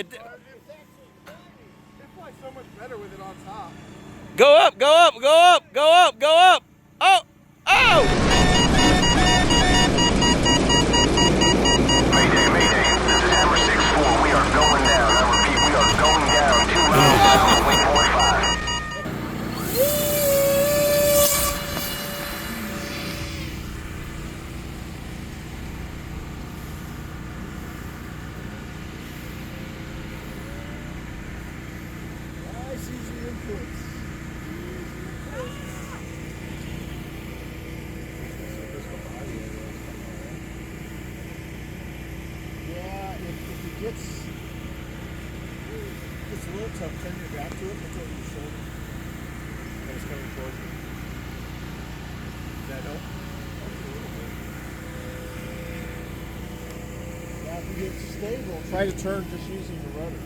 it. It flies so much better with it on top. Go up, go up, go up, go up, go up. Oh, oh! Mayday, mayday. This is Hammer 6-4. We are going down. I repeat, we are going down 2 miles south of Waypoint 5. Nice, easy inputs. Yeah, if it gets a little tough, turn your back to it, look over your shoulder. And it's coming towards you. Does that help? Yeah, if you get stable, try to turn just using the rudder.